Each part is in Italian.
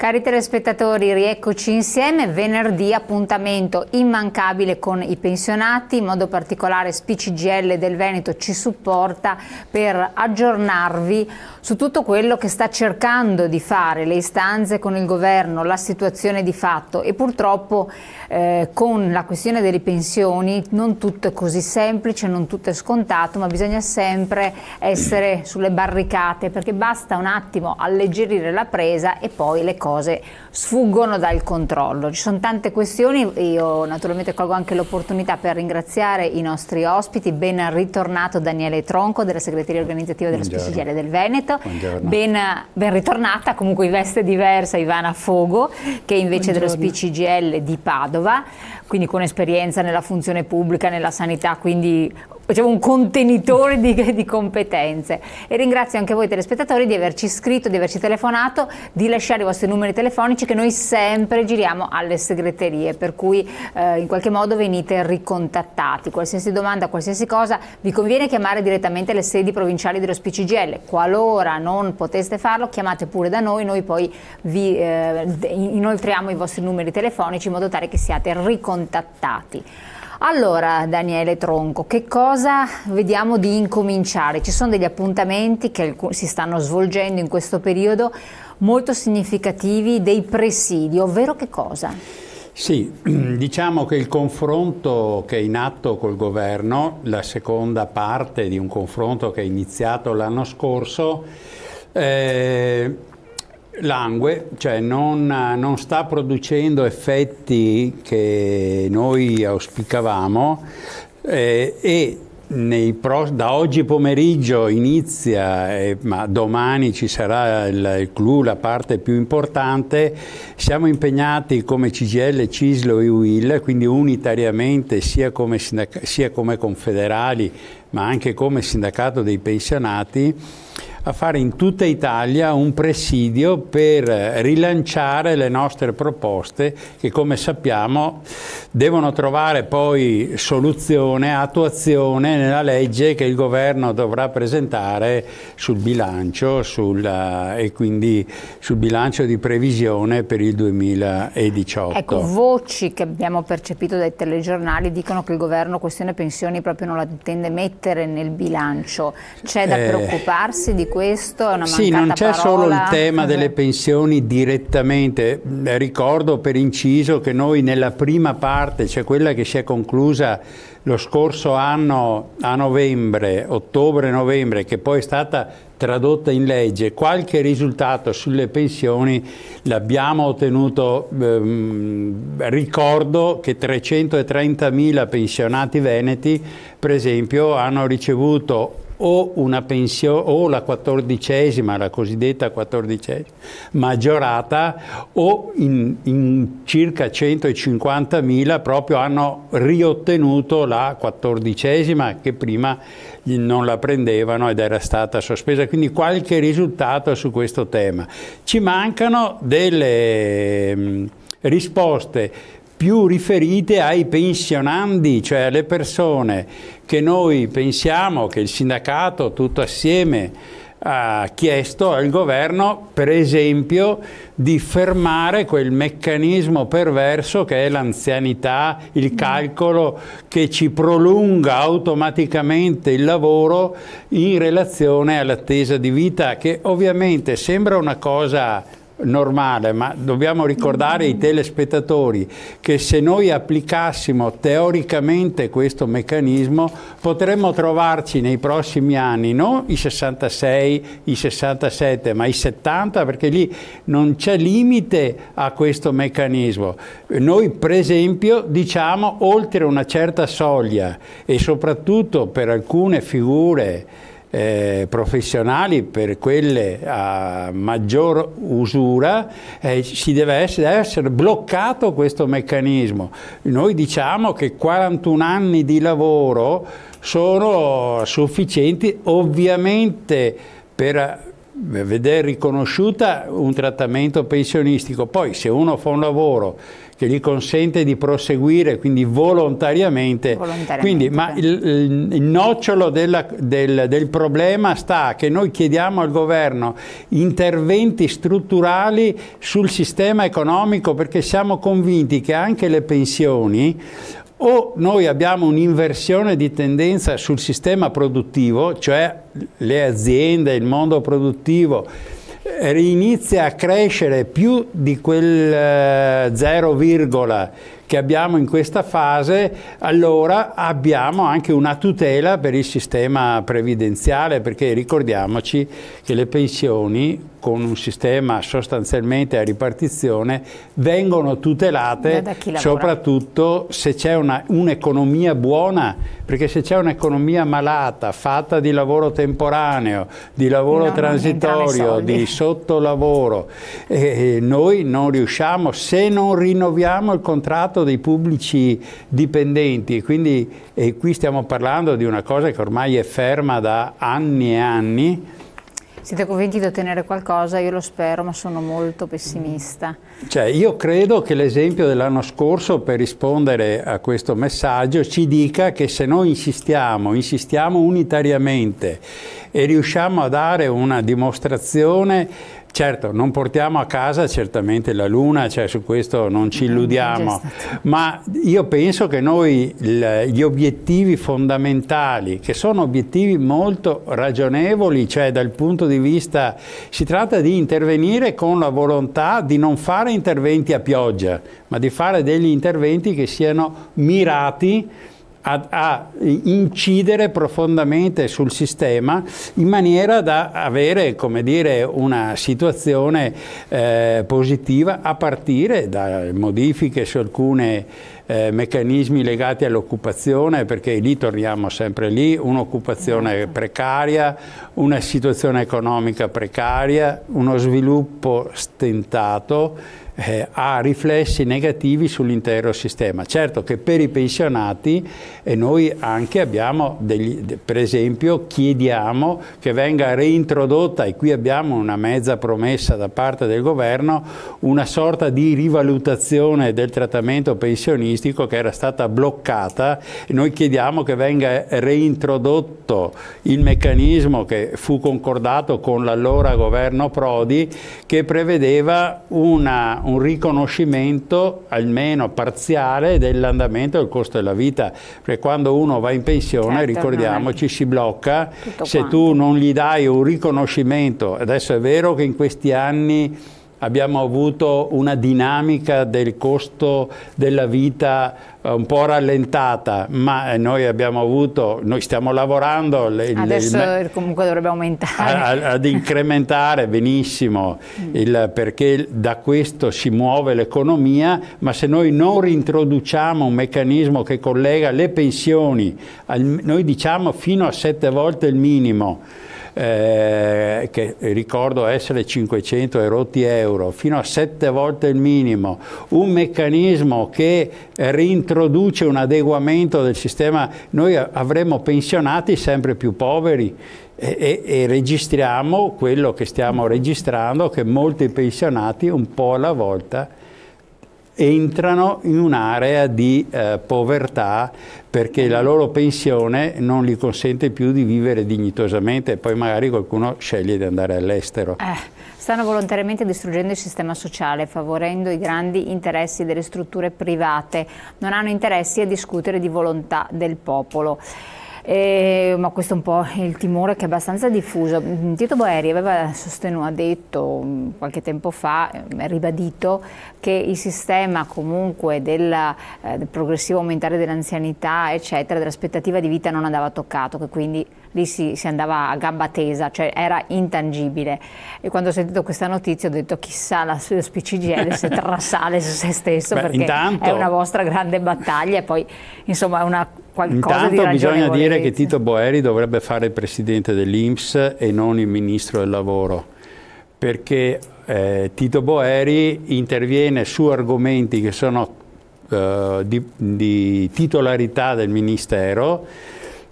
Cari telespettatori, rieccoci insieme. Venerdì appuntamento immancabile con i pensionati, in modo particolare SPI-CGIL del Veneto ci supporta per aggiornarvi su tutto quello che sta cercando di fare, le istanze con il governo, la situazione di fatto, e purtroppo con la questione delle pensioni non tutto è così semplice, non tutto è scontato, ma bisogna sempre essere sulle barricate, perché basta un attimo alleggerire la presa e poi le cose sfuggono dal controllo. Ci sono tante questioni, io naturalmente colgo anche l'opportunità per ringraziare i nostri ospiti. Ben ritornato Daniele Tronco della segreteria organizzativa dello SPI-CGIL del Veneto. Ben ritornata, comunque in veste diversa, Ivana Fogo, che invece dello SPI-CGIL di Padova, quindi con esperienza nella funzione pubblica, nella sanità, quindi facciamo un contenitore di competenze. E ringrazio anche voi telespettatori di averci scritto, di averci telefonato, di lasciare i vostri numeri telefonici che noi sempre giriamo alle segreterie, per cui in qualche modo venite ricontattati. Qualsiasi domanda, qualsiasi cosa, vi conviene chiamare direttamente le sedi provinciali dello SPI-CGIL. Qualora non poteste farlo, chiamate pure da noi poi vi inoltriamo i vostri numeri telefonici in modo tale che siate ricontattati. Allora, Daniele Tronco, che cosa vediamo di incominciare? Ci sono degli appuntamenti che si stanno svolgendo in questo periodo molto significativi, dei presidi, ovvero che cosa? Sì, diciamo che il confronto che è in atto col governo, la seconda parte di un confronto che è iniziato l'anno scorso, langue, cioè non sta producendo effetti che noi auspicavamo e da oggi pomeriggio inizia, ma domani ci sarà il clou, la parte più importante. Siamo impegnati come CGIL, CISL e UIL, quindi unitariamente sia come confederali ma anche come sindacato dei pensionati, a fare in tutta Italia un presidio per rilanciare le nostre proposte che, come sappiamo, devono trovare poi soluzione, attuazione nella legge che il governo dovrà presentare sul bilancio e quindi sul bilancio di previsione per il 2018. Ecco, voci che abbiamo percepito dai telegiornali dicono che il governo questione pensioni proprio non la intende mettere nel bilancio. C'è da preoccuparsi di questo? È una mancata sì, non c'è solo il tema delle pensioni direttamente. Ricordo per inciso che noi nella prima parte, cioè quella che si è conclusa lo scorso anno a novembre, ottobre-novembre, che poi è stata tradotta in legge, qualche risultato sulle pensioni l'abbiamo ottenuto. Ricordo che 330.000 pensionati veneti, per esempio, hanno ricevuto o una pensione o la 14ª, la cosiddetta 14ª maggiorata, o in circa 150.000 proprio hanno riottenuto la 14ª che prima non la prendevano ed era stata sospesa. Quindi qualche risultato su questo tema. Ci mancano delle risposte più riferite ai pensionandi, cioè alle persone che noi pensiamo che il sindacato tutto assieme ha chiesto al governo, per esempio, di fermare quel meccanismo perverso che è l'anzianità, il calcolo che ci prolunga automaticamente il lavoro in relazione all'attesa di vita, che ovviamente sembra una cosa normale, ma dobbiamo ricordare ai telespettatori che se noi applicassimo teoricamente questo meccanismo potremmo trovarci nei prossimi anni non i 66, i 67, ma i 70, perché lì non c'è limite a questo meccanismo. Noi per esempio diciamo oltre una certa soglia, e soprattutto per alcune figure professionali, per quelle a maggior usura, deve essere bloccato questo meccanismo. Noi diciamo che 41 anni di lavoro sono sufficienti ovviamente per vedere riconosciuta un trattamento pensionistico. Poi se uno fa un lavoro che gli consente di proseguire, quindi volontariamente. Quindi, ma il nocciolo del problema sta che noi chiediamo al governo interventi strutturali sul sistema economico, perché siamo convinti che anche le pensioni, o noi abbiamo un'inversione di tendenza sul sistema produttivo, cioè le aziende, il mondo produttivo inizia a crescere più di quel 0, che abbiamo in questa fase, allora abbiamo anche una tutela per il sistema previdenziale, perché ricordiamoci che le pensioni con un sistema sostanzialmente a ripartizione vengono tutelate soprattutto se c'è un'economia buona, perché se c'è un'economia malata, fatta di lavoro temporaneo, di lavoro transitorio, di sottolavoro, noi non riusciamo, se non rinnoviamo il contratto dei pubblici dipendenti, quindi qui stiamo parlando di una cosa che ormai è ferma da anni e anni. Siete convinti di ottenere qualcosa? Io lo spero, ma sono molto pessimista. Cioè, io credo che l'esempio dell'anno scorso, per rispondere a questo messaggio, ci dica che se noi insistiamo unitariamente e riusciamo a dare una dimostrazione. Certo, non portiamo a casa certamente la luna, cioè su questo non ci illudiamo, ma io penso che noi gli obiettivi fondamentali, che sono obiettivi molto ragionevoli, cioè dal punto di vista, si tratta di intervenire con la volontà di non fare interventi a pioggia, ma di fare degli interventi che siano mirati a incidere profondamente sul sistema in maniera da avere, come dire, una situazione positiva, a partire da modifiche su alcune meccanismi legati all'occupazione, perché lì torniamo sempre lì, un'occupazione precaria, una situazione economica precaria, uno sviluppo stentato, ha riflessi negativi sull'intero sistema. Certo che per i pensionati noi anche abbiamo per esempio chiediamo che venga reintrodotta, e qui abbiamo una mezza promessa da parte del governo, una sorta di rivalutazione del trattamento pensionistico che era stata bloccata, e noi chiediamo che venga reintrodotto il meccanismo che fu concordato con l'allora governo Prodi, che prevedeva un riconoscimento almeno parziale dell'andamento del costo della vita, perché quando uno va in pensione, certo, ricordiamoci, si blocca se tu non gli dai un riconoscimento. Adesso è vero che in questi anni abbiamo avuto una dinamica del costo della vita un po' rallentata, ma noi stiamo lavorando adesso comunque dovrebbe aumentare ad incrementare benissimo perché da questo si muove l'economia, ma se noi non reintroduciamo un meccanismo che collega le pensioni noi diciamo fino a 7 volte il minimo, che ricordo essere 500 e rotti euro, fino a 7 volte il minimo, un meccanismo che reintroduce un adeguamento del sistema, noi avremo pensionati sempre più poveri e registriamo quello che stiamo registrando, che molti pensionati un po' alla volta entrano in un'area di povertà, perché la loro pensione non gli consente più di vivere dignitosamente, e poi magari qualcuno sceglie di andare all'estero. Stanno volontariamente distruggendo il sistema sociale, favorendo i grandi interessi delle strutture private, non hanno interessi a discutere di volontà del popolo. Ma questo è un po' il timore che è abbastanza diffuso. Tito Boeri ha detto qualche tempo fa, ribadito, che il sistema comunque del progressivo aumentare dell'anzianità, eccetera, dell'aspettativa di vita non andava toccato, che quindi lì si andava a gamba tesa, cioè era intangibile. E quando ho sentito questa notizia ho detto chissà lo SPCGL se trasale su se stesso, perché è una vostra grande battaglia, e poi insomma è una qualcosa di ragionevolezza. Bisogna dire che Tito Boeri dovrebbe fare il presidente dell'INPS e non il ministro del lavoro, perché Tito Boeri interviene su argomenti che sono di titolarità del ministero,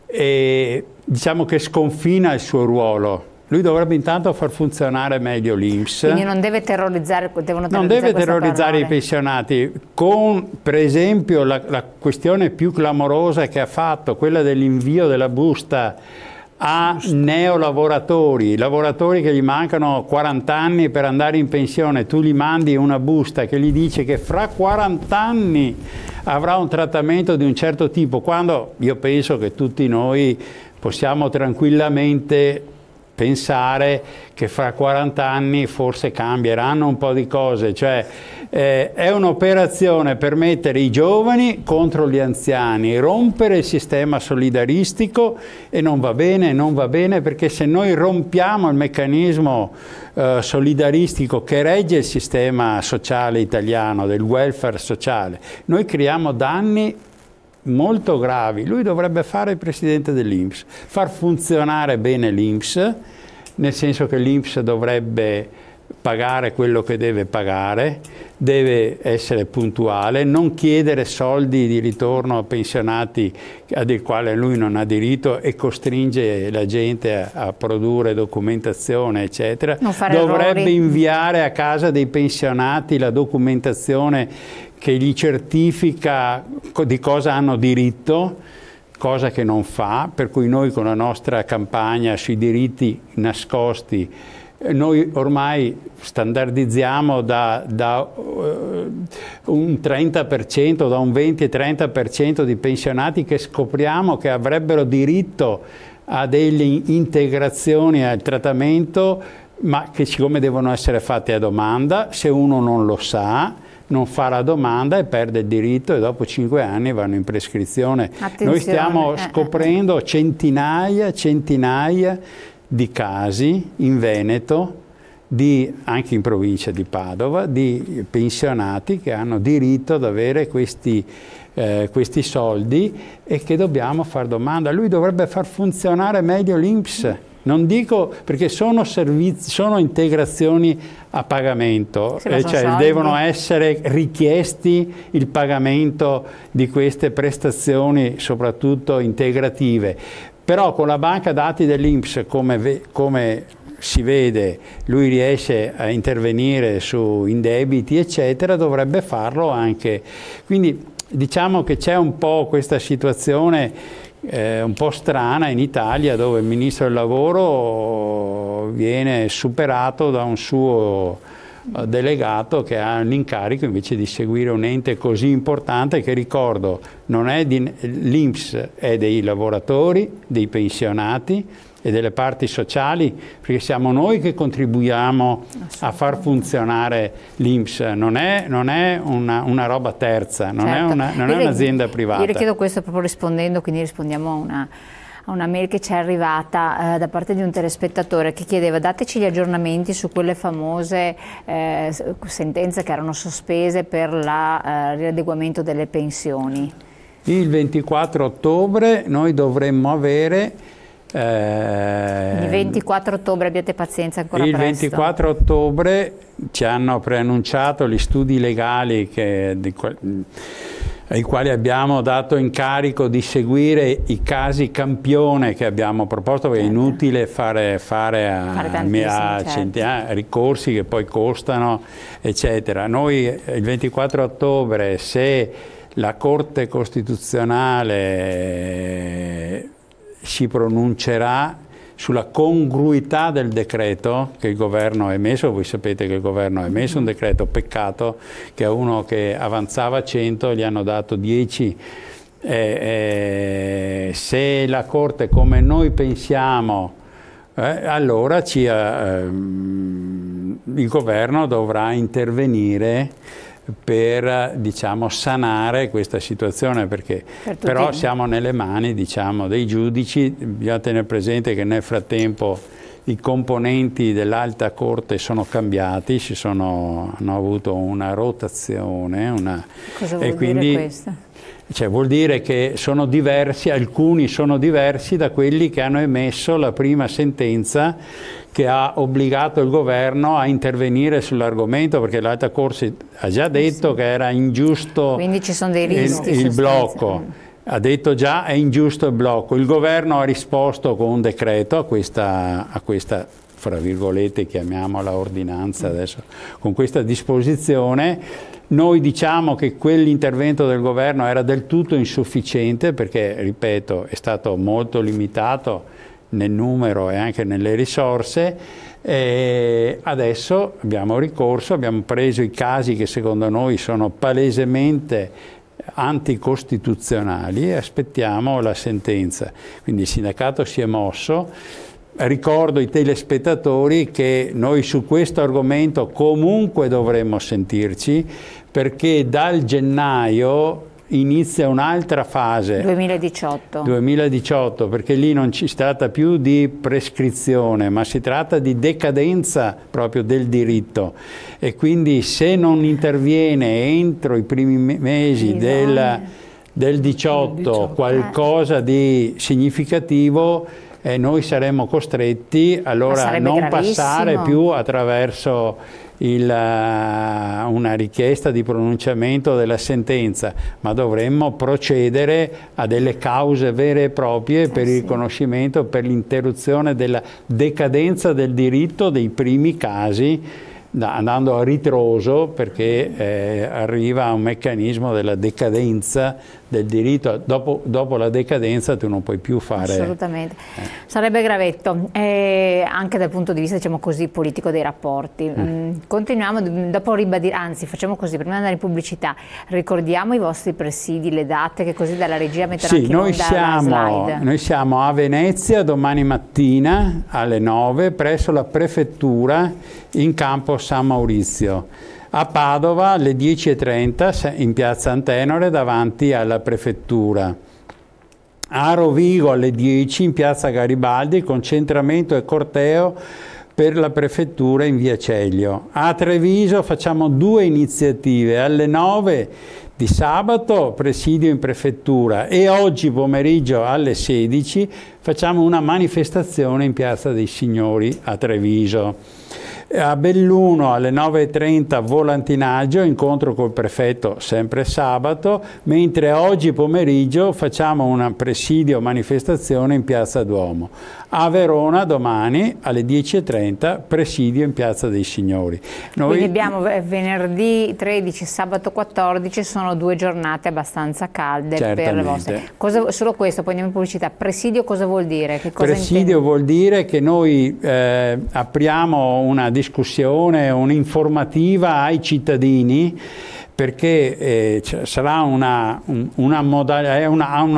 e diciamo che sconfina il suo ruolo. lui dovrebbe intanto far funzionare meglio l'INPS. Quindi non deve terrorizzare, non deve terrorizzare i pensionati, con per esempio la questione più clamorosa che ha fatto, quella dell'invio della busta a neolavoratori, lavoratori che gli mancano 40 anni per andare in pensione. Tu gli mandi una busta che gli dice che fra 40 anni avrà un trattamento di un certo tipo, quando io penso che tutti noi possiamo tranquillamente pensare che fra 40 anni forse cambieranno un po' di cose, cioè è un'operazione per mettere i giovani contro gli anziani, rompere il sistema solidaristico, e non va bene, perché se noi rompiamo il meccanismo solidaristico che regge il sistema sociale italiano, del welfare sociale, noi creiamo danni molto gravi. Lui dovrebbe fare il presidente dell'INPS, far funzionare bene l'INPS, nel senso che l'INPS dovrebbe pagare quello che deve pagare, deve essere puntuale, non chiedere soldi di ritorno a pensionati ai quali lui non ha diritto e costringe la gente a produrre documentazione, eccetera. Dovrebbe errori. Inviare a casa dei pensionati la documentazione che gli certifica di cosa hanno diritto, cosa che non fa, per cui noi con la nostra campagna sui diritti nascosti, noi ormai standardizziamo da un 30%, da un 20-30% di pensionati che scopriamo che avrebbero diritto a delle integrazioni al trattamento, ma che siccome devono essere fatte a domanda, se uno non lo sa, non fa la domanda e perde il diritto, e dopo 5 anni vanno in prescrizione. Attenzione. Noi stiamo scoprendo centinaia di casi in Veneto, anche in provincia di Padova, di pensionati che hanno diritto ad avere questi soldi e che dobbiamo far domanda. Lui dovrebbe far funzionare meglio l'INPS. Non dico perché sono integrazioni a pagamento, cioè devono essere richiesti il pagamento di queste prestazioni, soprattutto integrative. Però con la banca dati dell'INPS, come si vede, lui riesce a intervenire su indebiti, eccetera, dovrebbe farlo anche. Quindi diciamo che c'è un po' questa situazione un po' strana in Italia, dove il Ministro del Lavoro viene superato da un suo delegato che ha l'incarico invece di seguire un ente così importante che, ricordo, non è l'INPS, è dei lavoratori, dei pensionati e delle parti sociali, perché siamo noi che contribuiamo a far funzionare l'INPS, non è una roba terza, non è un'azienda privata. Io le chiedo questo proprio rispondendo, quindi rispondiamo a una mail che ci è arrivata da parte di un telespettatore che chiedeva: dateci gli aggiornamenti su quelle famose sentenze che erano sospese per il riadeguamento delle pensioni. Il 24 ottobre noi dovremmo avere il 24 ottobre, abbiate pazienza, ancora il presto. 24 ottobre ci hanno preannunciato gli studi legali ai quali abbiamo dato incarico di seguire i casi campione che abbiamo proposto, perché è inutile fare ricorsi che poi costano, eccetera. Noi il 24 ottobre, se la Corte Costituzionale si pronuncerà sulla congruità del decreto che il governo ha emesso, voi sapete che il governo ha emesso un decreto, peccato che a uno che avanzava 100 gli hanno dato 10, se la Corte, come noi pensiamo, allora il governo dovrà intervenire per, diciamo, sanare questa situazione, perché però siamo nelle mani, diciamo, dei giudici. Bisogna tenere presente che nel frattempo i componenti dell'Alta Corte sono cambiati, hanno avuto una rotazione, Cosa vuol dire questo? Cioè, vuol dire che sono diversi, alcuni sono diversi da quelli che hanno emesso la prima sentenza che ha obbligato il governo a intervenire sull'argomento, perché l'Alta Corte ha già detto che era ingiusto. Quindi ci sono dei rischi, il blocco. ha detto già è ingiusto il blocco. Il governo ha risposto con un decreto a questa fra virgolette chiamiamola ordinanza adesso, con questa disposizione. Noi diciamo che quell'intervento del governo era del tutto insufficiente perché, ripeto, è stato molto limitato nel numero e anche nelle risorse. E adesso abbiamo ricorso, abbiamo preso i casi che secondo noi sono palesemente anticostituzionali e aspettiamo la sentenza. Quindi il sindacato si è mosso. Ricordo ai telespettatori che noi su questo argomento comunque dovremmo sentirci perché dal gennaio inizia un'altra fase. 2018, perché lì non si tratta più di prescrizione, ma si tratta di decadenza proprio del diritto. E quindi se non interviene entro i primi mesi del 18 qualcosa di significativo, noi saremmo costretti allora a non passare più attraverso una richiesta di pronunciamento della sentenza, ma dovremmo procedere a delle cause vere e proprie per il riconoscimento, per l'interruzione della decadenza del diritto dei primi casi, andando a ritroso perché arriva a un meccanismo della decadenza del diritto. Dopo la decadenza tu non puoi più fare. Assolutamente. Sarebbe gravetto, anche dal punto di vista, diciamo così, politico dei rapporti. Continuiamo, dopo ribadire, anzi facciamo così, prima di andare in pubblicità, ricordiamo i vostri presidi, le date, che così dalla regia metterà anche in onda la slide. Noi siamo a Venezia domani mattina alle 9 presso la prefettura in campo San Maurizio. A Padova alle 10:30 in piazza Antenore davanti alla prefettura. A Rovigo alle 10 in piazza Garibaldi, concentramento e corteo per la prefettura in via Celio. A Treviso facciamo 2 iniziative, alle 9 di sabato presidio in prefettura e oggi pomeriggio alle 16 facciamo una manifestazione in piazza dei Signori a Treviso. A Belluno alle 9:30 volantinaggio, incontro col prefetto sempre sabato, mentre oggi pomeriggio facciamo una presidio manifestazione in piazza Duomo. A Verona domani alle 10:30 presidio in piazza dei Signori. Quindi abbiamo venerdì 13, sabato 14, sono 2 giornate abbastanza calde per le vostre. Solo questo, poi andiamo in pubblicità. Presidio cosa vuol dire? Che cosa presidio vuol dire che noi apriamo una discussione, un'informativa ai cittadini perché sarà una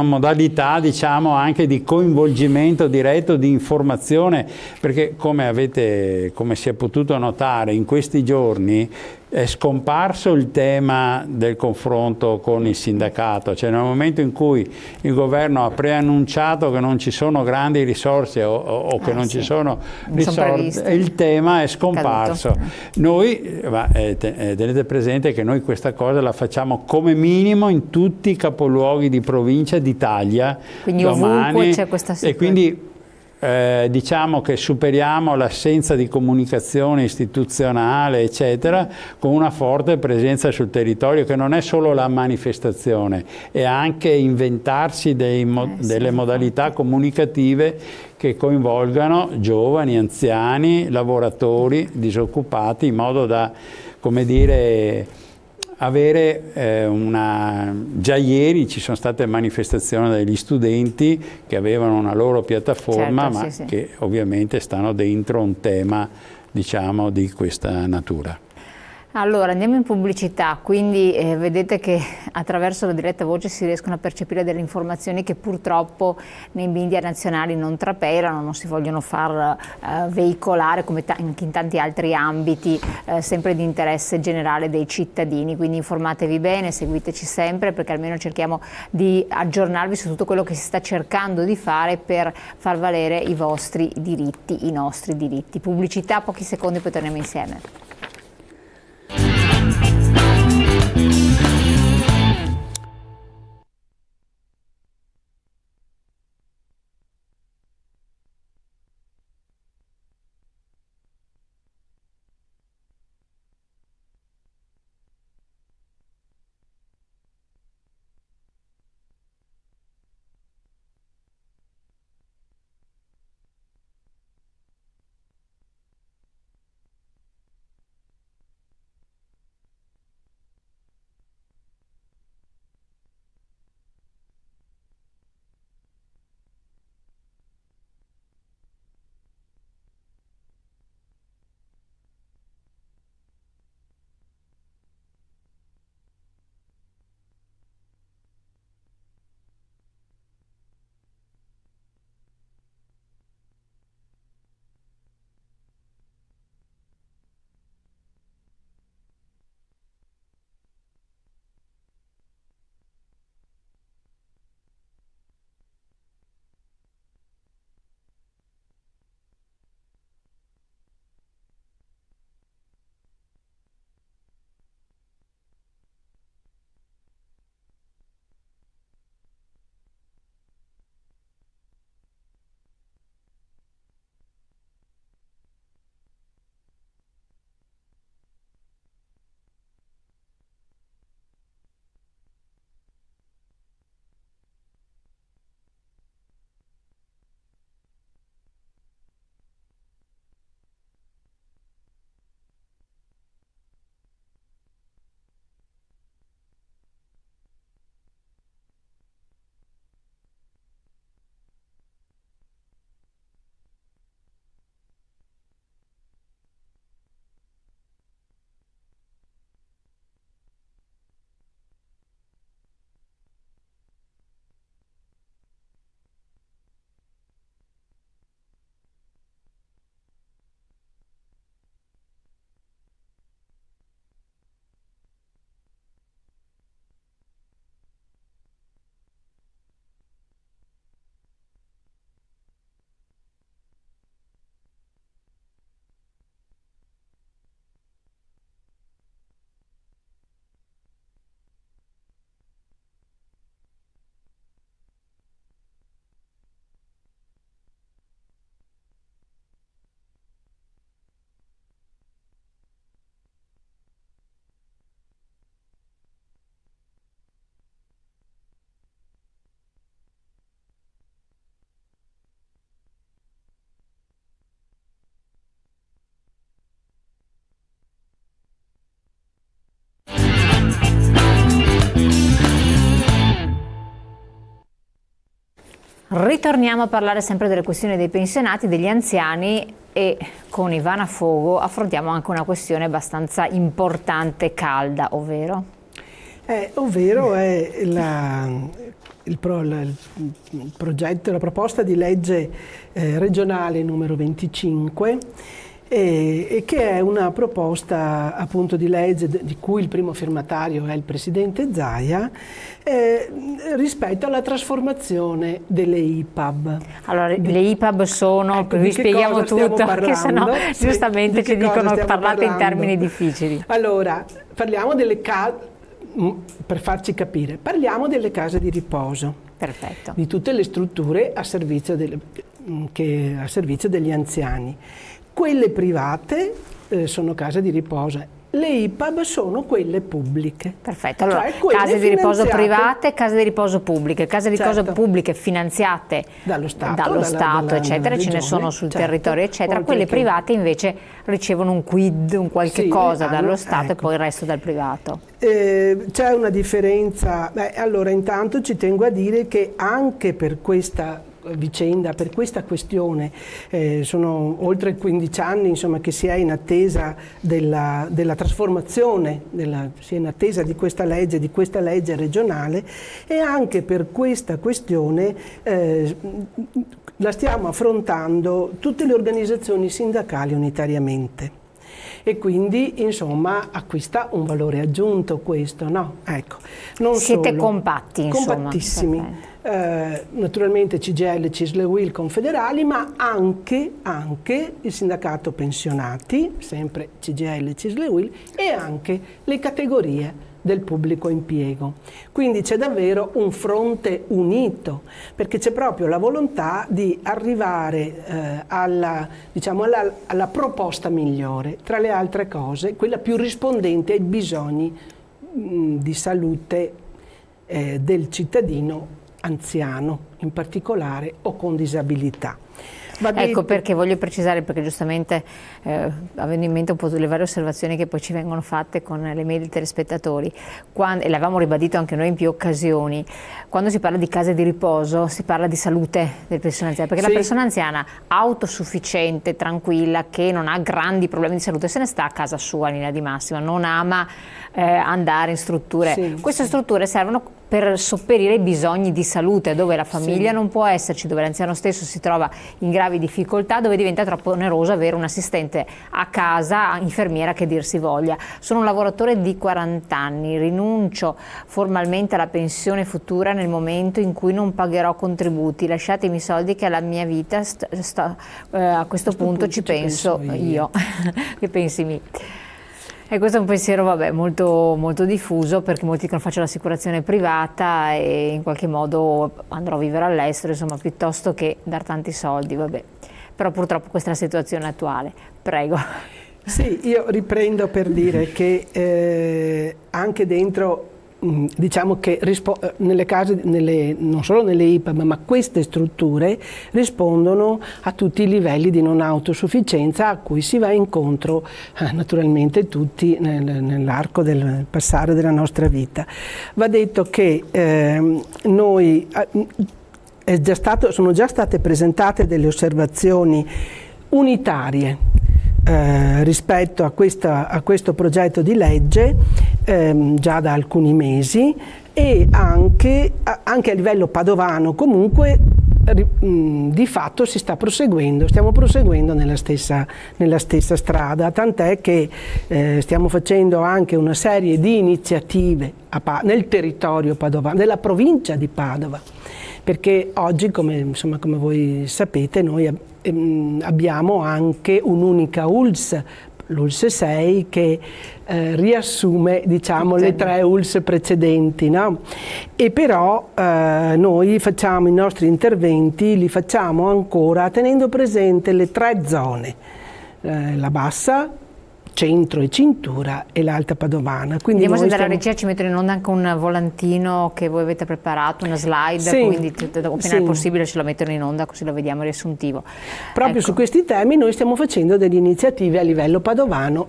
modalità diciamo anche di coinvolgimento diretto, di informazione, perché come si è potuto notare in questi giorni è scomparso il tema del confronto con il sindacato, cioè nel momento in cui il governo ha preannunciato che non ci sono grandi risorse o che non ci sono risorse, il tema è scomparso. Noi, tenete presente che noi questa cosa la facciamo come minimo in tutti i capoluoghi di provincia d'Italia. Quindi ovunque c'è questa situazione. E quindi diciamo che superiamo l'assenza di comunicazione istituzionale eccetera con una forte presenza sul territorio, che non è solo la manifestazione, è anche inventarsi delle modalità comunicative che coinvolgano giovani, anziani, lavoratori, disoccupati, in modo da, come dire, avere già ieri ci sono state manifestazioni degli studenti che avevano una loro piattaforma, che ovviamente stanno dentro un tema, diciamo, di questa natura. Allora andiamo in pubblicità, quindi vedete che attraverso la diretta voce si riescono a percepire delle informazioni che purtroppo nei media nazionali non trapelano, non si vogliono far veicolare come anche in tanti altri ambiti sempre di interesse generale dei cittadini, quindi informatevi bene, seguiteci sempre perché almeno cerchiamo di aggiornarvi su tutto quello che si sta cercando di fare per far valere i vostri diritti, i nostri diritti. Pubblicità, pochi secondi, poi torniamo insieme. Ritorniamo a parlare sempre delle questioni dei pensionati, degli anziani, e con Ivana Fogo affrontiamo anche una questione abbastanza importante, calda, ovvero? Ovvero è il progetto, la proposta di legge regionale numero 25, e che è una proposta appunto di legge di cui il primo firmatario è il presidente Zaia, rispetto alla trasformazione delle IPAB. Allora, le IPAB sono, ecco, vi spieghiamo tutto, perché sennò giustamente ci dicono parlate in termini difficili. Allora, parliamo delle case, per farci capire, parliamo delle case di riposo. Perfetto. Di tutte le strutture a servizio degli anziani. Quelle private sono case di riposo. Le IPAB sono quelle pubbliche. Perfetto, allora cioè case di riposo private, case di riposo pubbliche, case di riposo pubbliche finanziate dallo Stato eccetera, ce ne sono sul territorio eccetera, quelle private invece ricevono un quid, un qualche cosa dallo Stato, e poi il resto dal privato. C'è una differenza, allora intanto ci tengo a dire che anche per questa vicenda, per questa questione, sono oltre 15 anni insomma, che si è in attesa della trasformazione, si è in attesa di questa legge regionale, e anche per questa questione la stiamo affrontando tutte le organizzazioni sindacali unitariamente. E quindi insomma acquista un valore aggiunto questo, no? Ecco, non siete solo, compatti, insomma. Compattissimi. Naturalmente CGIL, CISL e UIL confederali, ma anche il sindacato pensionati, sempre CGIL, CISL e UIL, e anche le categorie del pubblico impiego. Quindi c'è davvero un fronte unito, perché c'è proprio la volontà di arrivare alla proposta migliore, tra le altre cose, quella più rispondente ai bisogni di salute del cittadino anziano, in particolare, o con disabilità. Ecco perché voglio precisare, perché giustamente avendo in mente un po' le varie osservazioni che poi ci vengono fatte con le mail dei telespettatori, e l'avevamo ribadito anche noi in più occasioni, quando si parla di case di riposo si parla di salute del persona anziana, perché la persona anziana autosufficiente, tranquilla, che non ha grandi problemi di salute, se ne sta a casa sua in linea di massima, non ama andare in strutture. Queste strutture servono per sopperire ai bisogni di salute, dove la famiglia non può esserci, dove l'anziano stesso si trova in gravi difficoltà, dove diventa troppo oneroso avere un assistente a casa, infermiera che dir si voglia. Sono un lavoratore di 40 anni, rinuncio formalmente alla pensione futura nel momento in cui non pagherò contributi, lasciatemi i soldi che alla mia vita a questo punto ci penso io. Che pensi mi? E questo è un pensiero molto, molto diffuso, perché molti dicono faccio l'assicurazione privata e in qualche modo andrò a vivere all'estero, insomma, piuttosto che dar tanti soldi, Però purtroppo questa è la situazione attuale. Prego. Sì, io riprendo per dire che anche dentro, diciamo che nelle case, non solo nelle IPAB, ma queste strutture rispondono a tutti i livelli di non autosufficienza a cui si va incontro naturalmente tutti nell'arco del passare della nostra vita. Va detto che sono già state presentate delle osservazioni unitarie rispetto a questo progetto di legge già da alcuni mesi, e anche a livello padovano comunque di fatto stiamo proseguendo nella stessa strada, tant'è che stiamo facendo anche una serie di iniziative nel territorio padovano, nella provincia di Padova, perché oggi, come voi sapete, noi abbiamo anche un'unica ULSS, l'ULSS 6, che riassume, diciamo, le 3 ULSS precedenti, no? E però noi facciamo i nostri interventi, li facciamo ancora tenendo presente le 3 zone, la bassa, centro e cintura e l'Alta Padovana. Quindi vediamo se dalla regia ci mettono in onda anche un volantino che voi avete preparato, una slide, sì, quindi appena è possibile ce lo mettono in onda così lo vediamo riassuntivo. Proprio su questi temi noi stiamo facendo delle iniziative a livello padovano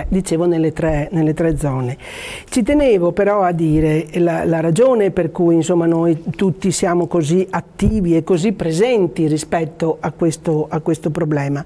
dicevo nelle tre zone. Ci tenevo però a dire la ragione per cui insomma noi tutti siamo così attivi e così presenti rispetto a questo problema,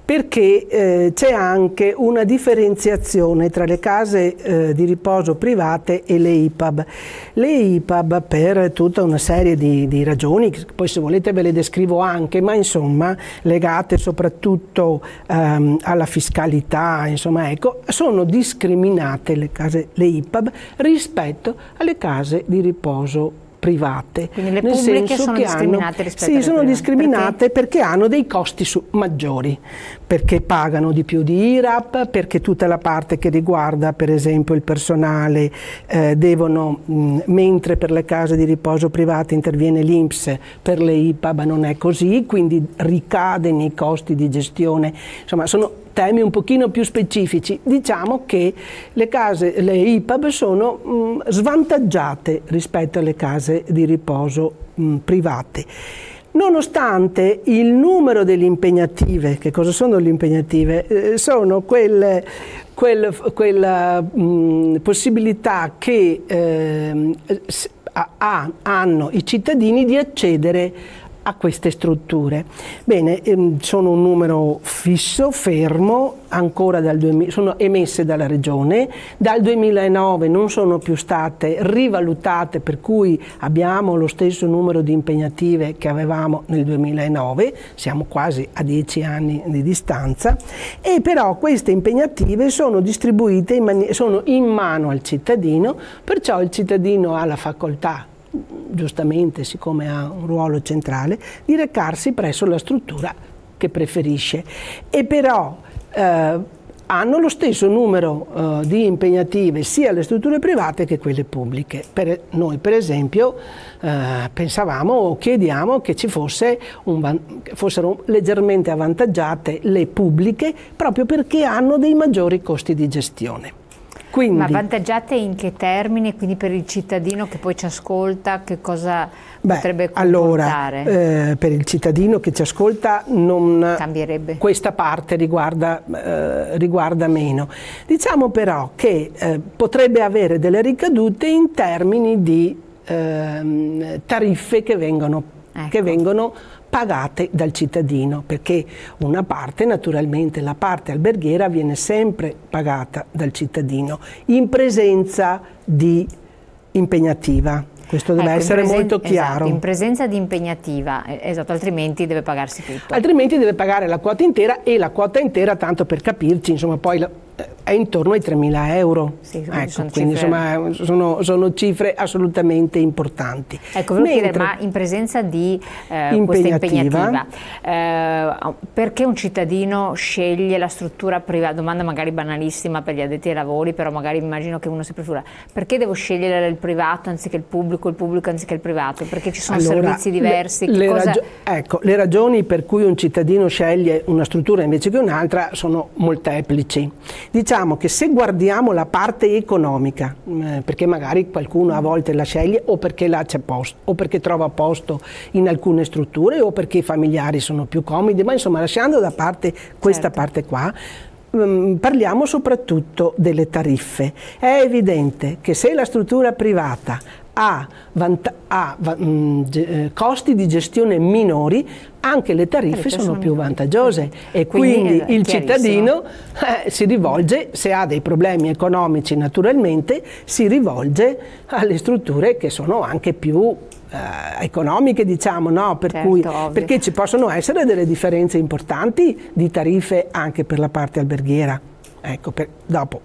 perché c'è anche una differenziazione tra le case di riposo private e le IPAB. Le IPAB per tutta una serie di ragioni, poi se volete ve le descrivo anche, ma insomma legate soprattutto alla fiscalità, insomma ecco, sono discriminate le IPAB rispetto alle case di riposo private. Quindi le pubbliche sono discriminate rispetto alle private? Sì, sono discriminate perché hanno dei costi maggiori, perché pagano di più di IRAP, perché tutta la parte che riguarda per esempio il personale mentre per le case di riposo private interviene l'INPS, per le IPAB non è così, quindi ricade nei costi di gestione, insomma sono temi un pochino più specifici. Diciamo che le IPAB sono svantaggiate rispetto alle case di riposo private. Nonostante il numero delle impegnative, che cosa sono le impegnative? Sono quella possibilità che hanno i cittadini di accedere a queste strutture. Bene, sono un numero fisso, fermo, ancora sono emesse dalla Regione, dal 2009 non sono più state rivalutate, per cui abbiamo lo stesso numero di impegnative che avevamo nel 2009, siamo quasi a 10 anni di distanza, e però queste impegnative sono distribuite, sono in mano al cittadino, perciò il cittadino ha la facoltà, giustamente siccome ha un ruolo centrale, di recarsi presso la struttura che preferisce, e però hanno lo stesso numero di impegnative sia le strutture private che quelle pubbliche. Noi per esempio pensavamo o chiediamo che ci fossero leggermente avvantaggiate le pubbliche proprio perché hanno dei maggiori costi di gestione. Quindi, ma avvantaggiate in che termini? Quindi per il cittadino che poi ci ascolta che cosa potrebbe comportare? Allora, per il cittadino che ci ascolta non cambierebbe. Questa parte riguarda meno. Diciamo però che potrebbe avere delle ricadute in termini di tariffe che vengono pagate dal cittadino, perché una parte, naturalmente la parte alberghiera, viene sempre pagata dal cittadino in presenza di impegnativa. Questo deve essere molto chiaro. Esatto, in presenza di impegnativa, esatto, altrimenti deve pagarsi tutto. Altrimenti deve pagare la quota intera, e la quota intera, tanto per capirci, insomma, poi è intorno ai 3.000 euro. Sì, quindi insomma sono cifre assolutamente importanti. Ecco, volevo chiedere, ma in presenza di questa impegnativa, perché un cittadino sceglie la struttura privata? Domanda magari banalissima per gli addetti ai lavori, però magari immagino che uno si prefigura. Perché devo scegliere il privato anziché il pubblico anziché il privato? Perché ci sono servizi diversi? Le ragioni per cui un cittadino sceglie una struttura invece che un'altra sono molteplici. Diciamo che se guardiamo la parte economica, perché magari qualcuno a volte la sceglie o perché là c'è posto, o perché trova posto in alcune strutture, o perché i familiari sono più comodi, ma insomma lasciando da parte questa parte qua, parliamo soprattutto delle tariffe. È evidente che se la struttura privata ha costi di gestione minori, anche le tariffe sono più vantaggiose, e quindi il cittadino si rivolge, se ha dei problemi economici naturalmente, si rivolge alle strutture che sono anche più economiche, diciamo, no? Perché ci possono essere delle differenze importanti di tariffe anche per la parte alberghiera. Ecco, dopo.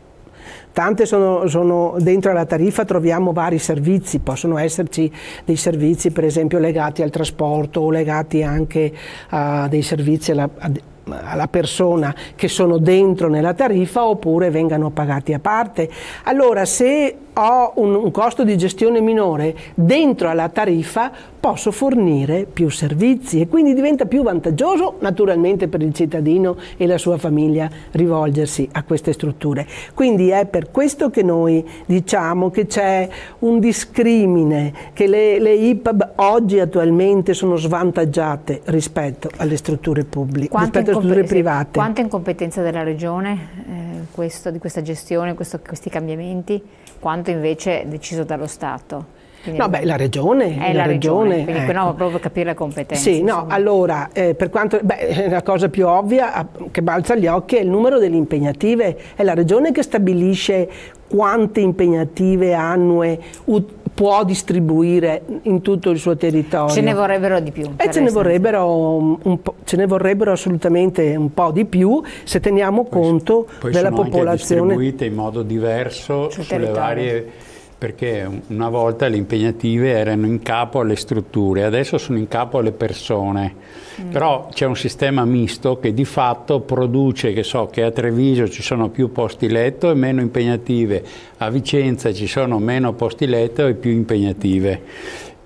Tante sono dentro la tariffa, troviamo vari servizi, possono esserci dei servizi per esempio legati al trasporto o legati anche a dei servizi alla persona che sono dentro nella tariffa, oppure vengano pagati a parte. Allora, se ho un costo di gestione minore, dentro alla tariffa posso fornire più servizi e quindi diventa più vantaggioso naturalmente per il cittadino e la sua famiglia rivolgersi a queste strutture. Quindi è per questo che noi diciamo che c'è un discrimine, che le IPAB oggi attualmente sono svantaggiate rispetto alle strutture pubbliche, rispetto alle strutture private. Quanto è in competenza della Regione di questa gestione, questi cambiamenti? Quanto invece è deciso dallo Stato? Quindi no, beh, la Regione. È la Regione, quindi ecco. No, proprio capire le competenze. Sì, no, allora, per quanto, la cosa più ovvia che balza agli occhi è il numero delle impegnative. È la Regione che stabilisce quante impegnative annue può distribuire in tutto il suo territorio. Ce ne vorrebbero di più. Ce ne vorrebbero assolutamente un po' di più se teniamo conto della popolazione. Poi sono anche distribuite in modo diverso sulle varie... Perché una volta le impegnative erano in capo alle strutture, adesso sono in capo alle persone. Però c'è un sistema misto che di fatto produce, che a Treviso ci sono più posti letto e meno impegnative, a Vicenza ci sono meno posti letto e più impegnative.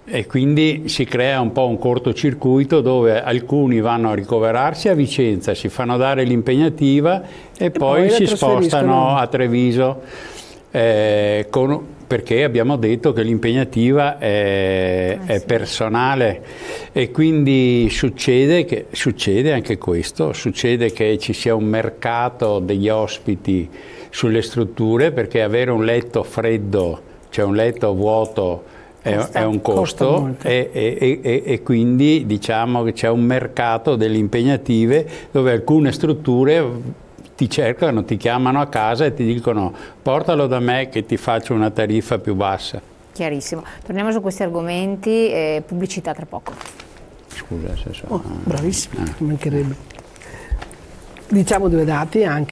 E quindi si crea un po' un cortocircuito dove alcuni vanno a ricoverarsi a Vicenza, si fanno dare l'impegnativa e poi si spostano a Treviso. Perché abbiamo detto che l'impegnativa è personale e quindi succede anche questo, succede che ci sia un mercato degli ospiti sulle strutture, perché avere un letto freddo, cioè un letto vuoto, è un costo e quindi diciamo che c'è un mercato delle impegnative dove alcune strutture ti cercano, ti chiamano a casa e ti dicono portalo da me che ti faccio una tariffa più bassa. Chiarissimo. Torniamo su questi argomenti, pubblicità tra poco. Scusa se so. Bravissimo, mancherebbe. Diciamo due dati anche.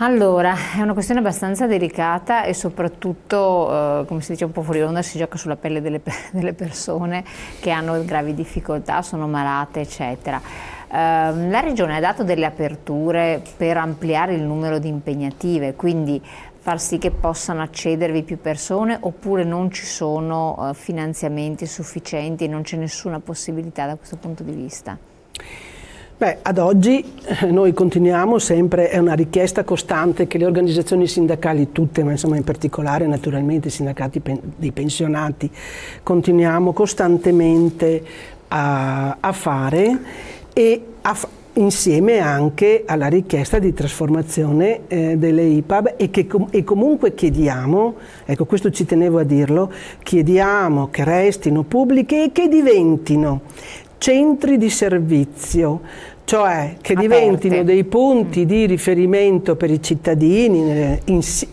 Allora, è una questione abbastanza delicata e soprattutto, come si dice un po' fuori onda, si gioca sulla pelle delle persone che hanno gravi difficoltà, sono malate, eccetera. La Regione ha dato delle aperture per ampliare il numero di impegnative, quindi far sì che possano accedervi più persone, oppure non ci sono finanziamenti sufficienti e non c'è nessuna possibilità da questo punto di vista? Beh, ad oggi noi continuiamo sempre, è una richiesta costante che le organizzazioni sindacali tutte, ma insomma in particolare naturalmente i sindacati dei pensionati, continuiamo costantemente a fare e insieme anche alla richiesta di trasformazione delle IPAB e comunque chiediamo, ecco questo ci tenevo a dirlo, chiediamo che restino pubbliche e che diventino centri di servizio, cioè che diventino dei punti di riferimento per i cittadini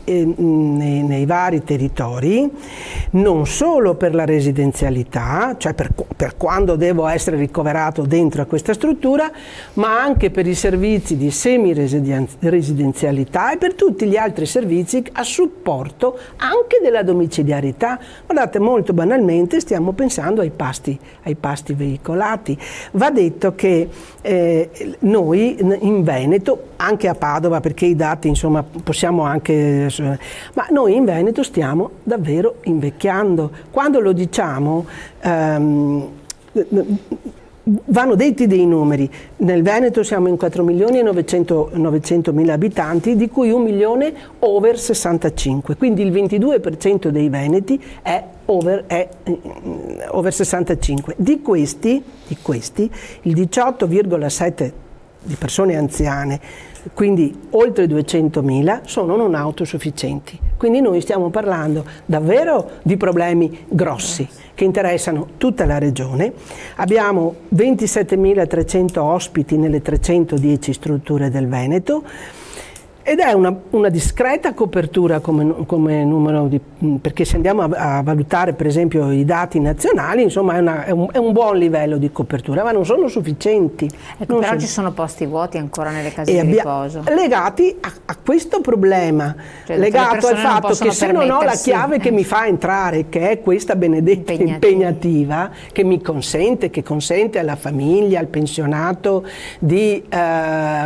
nei vari territori, non solo per la residenzialità, cioè per quando devo essere ricoverato dentro a questa struttura, ma anche per i servizi di semi-residenzialità e per tutti gli altri servizi a supporto anche della domiciliarità. Guardate, molto banalmente stiamo pensando ai pasti veicolati. Va detto che noi in Veneto, anche a Padova, perché i dati insomma possiamo anche, ma noi in Veneto stiamo davvero invecchiando. Quando lo diciamo vanno detti dei numeri. Nel Veneto siamo in 4.900.000 abitanti, di cui 1 milione over 65, quindi il 22% dei veneti è over 65. Di questi il 18,7% di persone anziane, quindi oltre 200.000, sono non autosufficienti. Quindi noi stiamo parlando davvero di problemi grossi che interessano tutta la regione. Abbiamo 27.300 ospiti nelle 310 strutture del Veneto ed è una discreta copertura come numero perché se andiamo a valutare per esempio i dati nazionali, insomma è un buon livello di copertura, ma non sono sufficienti. Ecco, però ci sono posti vuoti ancora nelle case di riposo. Legati a questo problema, cioè, legato al fatto che se non ho la chiave che mi fa entrare, che è questa benedetta impegnativa, che consente alla famiglia, al pensionato di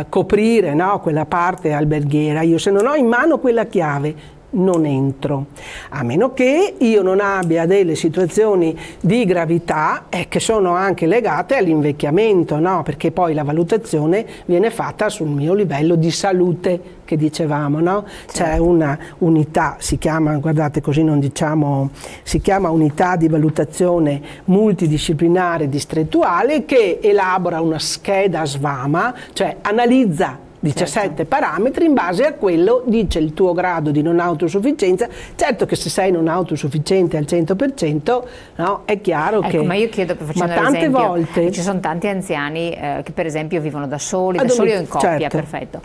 coprire, no, quella parte alberghiera, io se non ho in mano quella chiave non entro, a meno che io non abbia delle situazioni di gravità che sono anche legate all'invecchiamento, no? Perché poi la valutazione viene fatta sul mio livello di salute che dicevamo, no? C'è una unità, si chiama, guardate così non diciamo, si chiama unità di valutazione multidisciplinare distrettuale che elabora una scheda SVAMA, cioè analizza 17 parametri, in base a quello dice il tuo grado di non autosufficienza. Certo che se sei non autosufficiente al 100%, no, è chiaro che... Ma io chiedo, facendo tante volte ci sono tanti anziani che per esempio vivono da soli o in coppia, perfetto.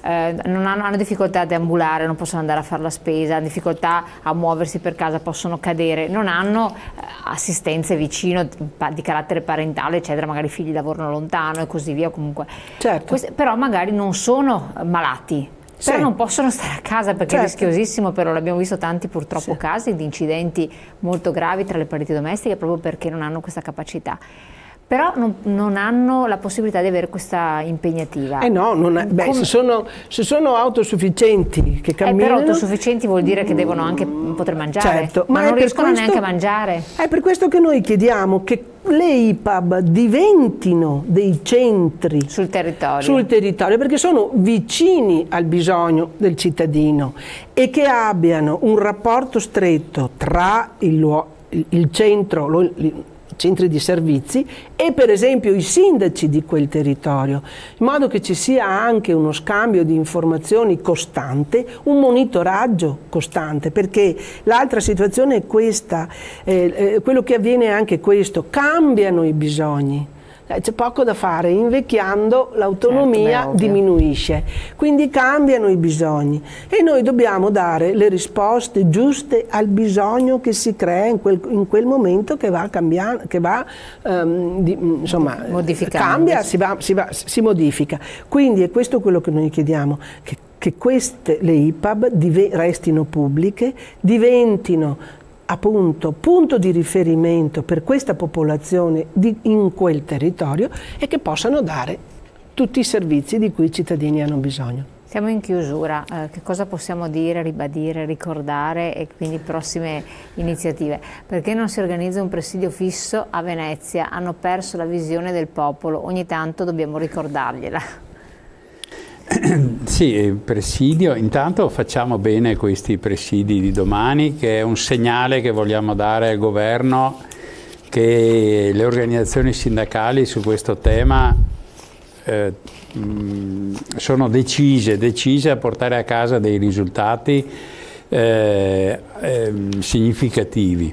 Non hanno difficoltà a deambulare, non possono andare a fare la spesa, hanno difficoltà a muoversi per casa, possono cadere, non hanno assistenze vicino di carattere parentale, eccetera, magari i figli lavorano lontano e così via, comunque. Certo. Però magari non sono malati. Però non possono stare a casa perché è rischiosissimo, però l'abbiamo visto tanti purtroppo casi di incidenti molto gravi tra le pareti domestiche proprio perché non hanno questa capacità. Però non hanno la possibilità di avere questa impegnativa. Se sono autosufficienti che camminano... Però autosufficienti vuol dire che devono anche poter mangiare, certo, ma non riescono neanche a mangiare. È per questo che noi chiediamo che le IPAB diventino dei centri sul territorio, perché sono vicini al bisogno del cittadino e che abbiano un rapporto stretto tra il centro, centri di servizi e per esempio i sindaci di quel territorio, in modo che ci sia anche uno scambio di informazioni costante, un monitoraggio costante, perché l'altra situazione è questa, quello che avviene è anche questo, cambiano i bisogni. C'è poco da fare, invecchiando l'autonomia diminuisce, quindi cambiano i bisogni e noi dobbiamo dare le risposte giuste al bisogno che si crea in quel momento che va cambiando, che va cambia, si modifica. Quindi è questo quello che noi chiediamo, che le IPAB restino pubbliche, diventino appunto punto di riferimento per questa popolazione in quel territorio e che possano dare tutti i servizi di cui i cittadini hanno bisogno. Siamo in chiusura, che cosa possiamo dire, ribadire, ricordare e quindi prossime iniziative? Perché non si organizza un presidio fisso a Venezia? Hanno perso la visione del popolo, ogni tanto dobbiamo ricordargliela. Sì, il presidio, intanto facciamo bene questi presidi di domani, che è un segnale che vogliamo dare al governo che le organizzazioni sindacali su questo tema sono decise a portare a casa dei risultati significativi.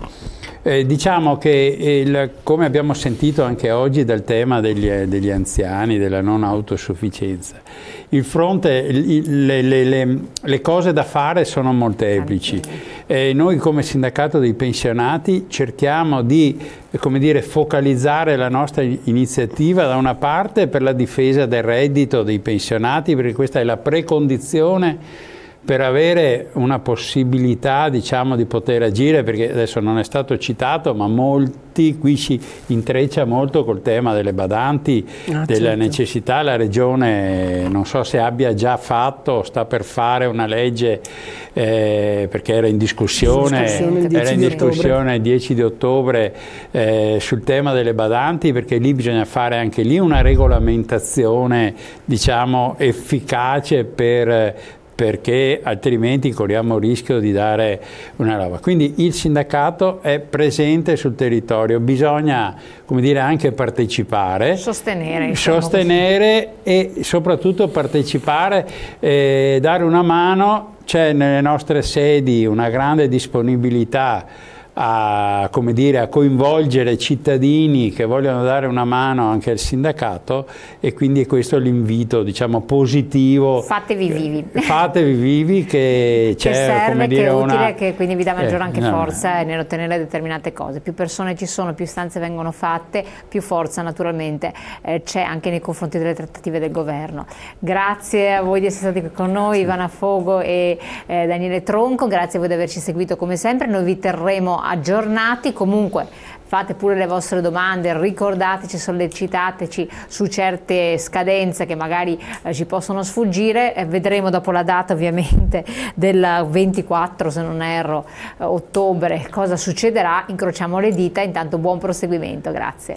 Diciamo che, come abbiamo sentito anche oggi dal tema degli anziani, della non autosufficienza, il fronte, le cose da fare sono molteplici. Noi come sindacato dei pensionati cerchiamo di, come dire, focalizzare la nostra iniziativa da una parte per la difesa del reddito dei pensionati, perché questa è la precondizione per avere una possibilità, diciamo, di poter agire, perché adesso non è stato citato, ma qui si intreccia molto col tema delle badanti, della necessità. La Regione, non so se abbia già fatto o sta per fare una legge, perché era in discussione il 10 di ottobre sul tema delle badanti, perché lì bisogna fare anche lì una regolamentazione, diciamo, efficace perché altrimenti corriamo il rischio di dare una roba. Quindi il sindacato è presente sul territorio, bisogna, come dire, anche partecipare, sostenere e soprattutto partecipare, dare una mano. C'è nelle nostre sedi una grande disponibilità a, come dire, a coinvolgere cittadini che vogliono dare una mano anche al sindacato, e quindi questo è l'invito, diciamo, positivo. Fatevi vivi. Fatevi vivi, che c'è, serve, come dire, che è utile, che quindi vi dà maggiore anche forza no. nell'ottenere determinate cose. Più persone ci sono, più istanze vengono fatte, più forza naturalmente c'è anche nei confronti delle trattative del governo. Grazie a voi di essere stati qui con noi, Ivana Fogo e Daniele Tronco, grazie a voi di averci seguito come sempre, noi vi terremo aggiornati. Comunque fate pure le vostre domande, ricordateci, sollecitateci su certe scadenze che magari ci possono sfuggire, vedremo dopo la data ovviamente del 24, se non erro, ottobre, cosa succederà, incrociamo le dita, intanto buon proseguimento, grazie.